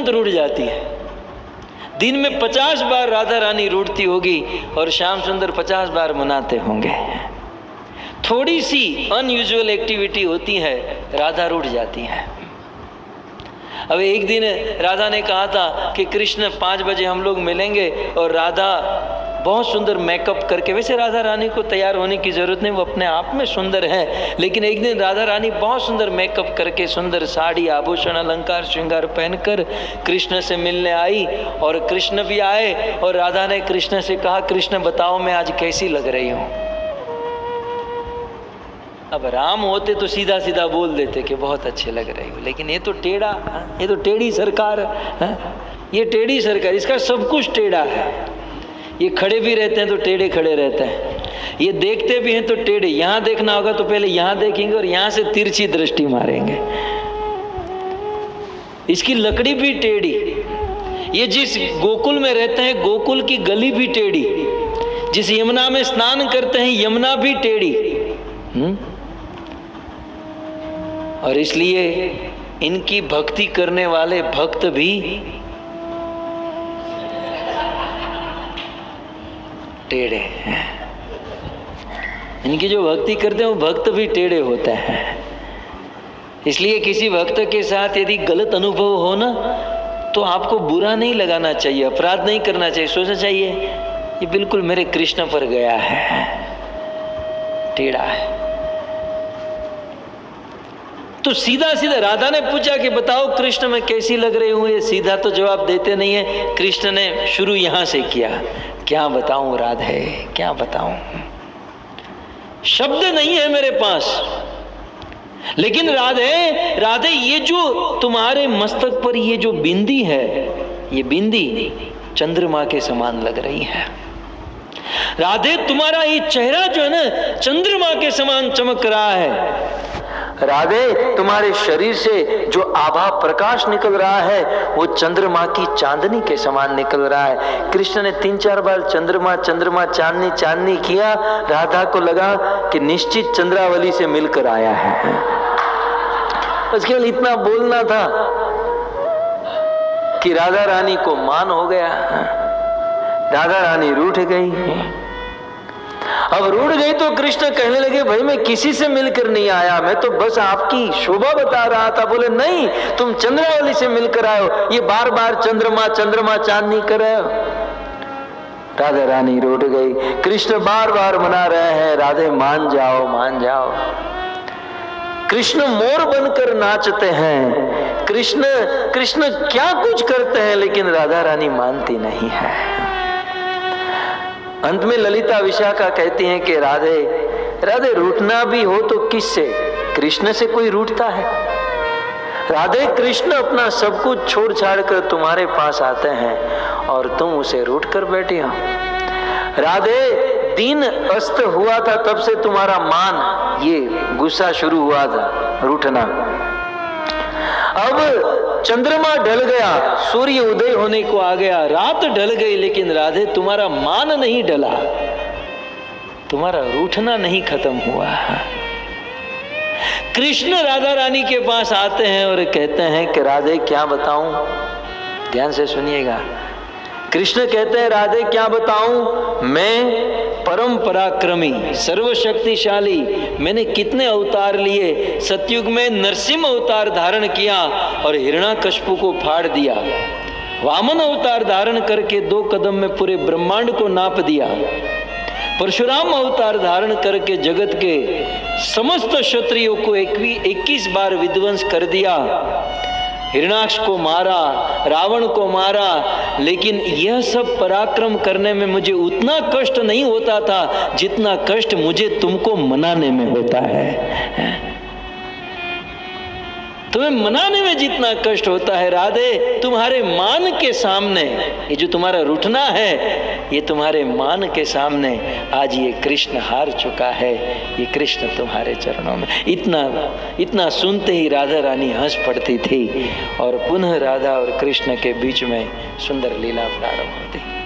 तुरंत रूठ जाती है। दिन में 50 बार राधा रानी रूठती होगी और श्याम सुंदर 50 बार मनाते होंगे। थोड़ी सी अनयूजुअल एक्टिविटी होती है, राधा रूठ जाती है। अब एक दिन राधा ने कहा था कि कृष्ण 5 बजे हम लोग मिलेंगे, और राधा बहुत सुंदर मेकअप करके, वैसे राधा रानी को तैयार होने की ज़रूरत नहीं, वो अपने आप में सुंदर है, लेकिन एक दिन राधा रानी बहुत सुंदर मेकअप करके, सुंदर साड़ी, आभूषण, अलंकार, श्रृंगार पहनकर कृष्ण से मिलने आई, और कृष्ण भी आए, और राधा ने कृष्ण से कहा, कृष्ण बताओ मैं आज कैसी लग रही हूँ। अब राम होते तो सीधा सीधा बोल देते कि बहुत अच्छे लग रहे हो, लेकिन ये तो टेढ़ा, ये तो टेढ़ी सरकार है, ये टेढ़ी सरकार, इसका सब कुछ टेढ़ा है। ये खड़े भी रहते हैं तो टेढ़े खड़े रहते हैं, ये देखते भी हैं तो टेढ़े, यहाँ देखना होगा तो पहले यहाँ देखेंगे और यहाँ से तिरछी दृष्टि मारेंगे। इसकी लकड़ी भी टेढ़ी, ये जिस गोकुल में रहते हैं गोकुल की गली भी टेढ़ी, जिस यमुना में स्नान करते हैं यमुना भी टेढ़ी। और इसलिए इनकी भक्ति करने वाले भक्त भी टेढ़े हैं। इनकी जो भक्ति करते हैं वो भक्त भी टेढ़े होते हैं। इसलिए किसी भक्त के साथ यदि गलत अनुभव हो ना, तो आपको बुरा नहीं लगाना चाहिए, अपराध नहीं करना चाहिए, सोचना चाहिए ये बिल्कुल मेरे कृष्ण पर गया है, टेढ़ा है। तो सीधा सीधा राधा ने पूछा कि बताओ कृष्ण मैं कैसी लग रही हूँ, ये सीधा तो जवाब देते नहीं है। कृष्ण ने शुरू यहाँ से किया, क्या बताऊं राधे, क्या बताऊं, शब्द नहीं है मेरे पास। लेकिन राधे राधे, ये जो तुम्हारे मस्तक पर ये जो बिंदी है, ये बिंदी चंद्रमा के समान लग रही है। राधे तुम्हारा ये चेहरा जो है ना चंद्रमा के समान चमक रहा है। राधे तुम्हारे शरीर से जो आभा प्रकाश निकल रहा है वो चंद्रमा की चांदनी के समान निकल रहा है। कृष्ण ने 3-4 बार चंद्रमा चंद्रमा चांदनी चांदनी किया। राधा को लगा कि निश्चित चंद्रावली से मिलकर आया है। उसके लिए इतना बोलना था कि राधा रानी को मान हो गया। राधा रानी रूठ गई। अब रूठ गई तो कृष्ण कहने लगे, भाई मैं किसी से मिलकर नहीं आया, मैं तो बस आपकी शोभा बता रहा था। बोले नहीं, तुम चंद्रावली से मिलकर आए हो, ये बार बार चंद्रमा चंद्रमा चांदनी कर रहे हो। राधा रानी रूठ गई। कृष्ण बार बार मना रहे हैं, राधे मान जाओ मान जाओ। कृष्ण मोर बनकर नाचते हैं, कृष्ण कृष्ण क्या कुछ करते हैं, लेकिन राधा रानी मानती नहीं है। अंत में ललिता विशाखा कहती हैं कि राधे राधे रूठना भी हो तो किससे, कृष्ण से कोई रूठता है। राधे कृष्ण अपना सब कुछ छोड़ छाड़ कर तुम्हारे पास आते हैं और तुम उसे रूठ कर बैठी हो। राधे दिन अस्त हुआ था तब से तुम्हारा मान ये गुस्सा शुरू हुआ था, रूठना। अब चंद्रमा ढल गया, सूर्य उदय होने को आ गया, रात ढल गई, लेकिन राधे तुम्हारा मान नहीं ढला, तुम्हारा रूठना नहीं खत्म हुआ। कृष्ण राधा रानी के पास आते हैं और कहते हैं कि राधे क्या बताऊं, ध्यान से सुनिएगा। कृष्ण कहते हैं राधे क्या बताऊं, मैं परम पराक्रमी सर्वशक्तिशाली, मैंने कितने अवतार लिए। सतयुग में नरसिंह अवतार धारण किया और हिरण्याकश्यप को फाड़ दिया। वामन अवतार धारण करके 2 कदम में पूरे ब्रह्मांड को नाप दिया। परशुराम अवतार धारण करके जगत के समस्त क्षत्रियों को 21 बार विध्वंस कर दिया। हिरण्याक्ष को मारा, रावण को मारा, लेकिन यह सब पराक्रम करने में मुझे उतना कष्ट नहीं होता था जितना कष्ट मुझे तुमको मनाने में होता है। तुम्हें मनाने में जितना कष्ट होता है राधे, तुम्हारे मान के सामने, ये जो तुम्हारा रूठना है, ये तुम्हारे मान के सामने आज ये कृष्ण हार चुका है। ये कृष्ण तुम्हारे चरणों में। इतना सुनते ही राधा रानी हंस पड़ती थी और पुनः राधा और कृष्ण के बीच में सुंदर लीला प्रारंभ होती।